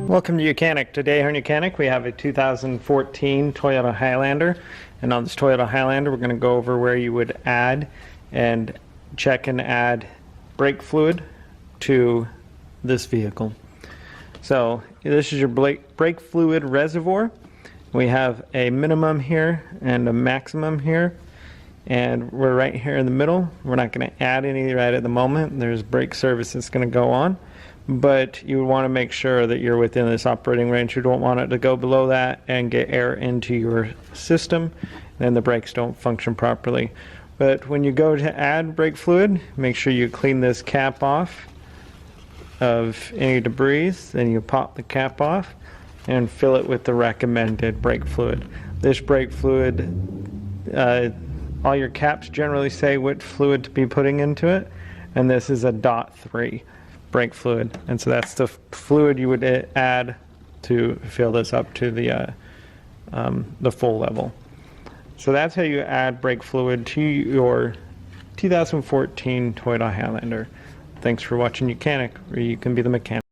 Welcome to YOUCANIC. Today here in YOUCANIC we have a 2014 Toyota Highlander, and on this Toyota Highlander we're going to go over where you would add and check and add brake fluid to this vehicle. So this is your brake fluid reservoir. We have a minimum here and a maximum here, and we're right here in the middle. We're not going to add any right at the moment. There's brake service that's going to go on, but you would want to make sure that you're within this operating range. You don't want it to go below that and get air into your system, then the brakes don't function properly. But when you go to add brake fluid, make sure you clean this cap off of any debris. Then you pop the cap off and fill it with the recommended brake fluid. This brake fluid, all your caps generally say what fluid to be putting into it, and this is a .3 brake fluid, and so that's the fluid you would add to fill this up to the full level. So that's how you add brake fluid to your 2014 Toyota Highlander. Thanks for watching YOUCANIC, where you can be the mechanic.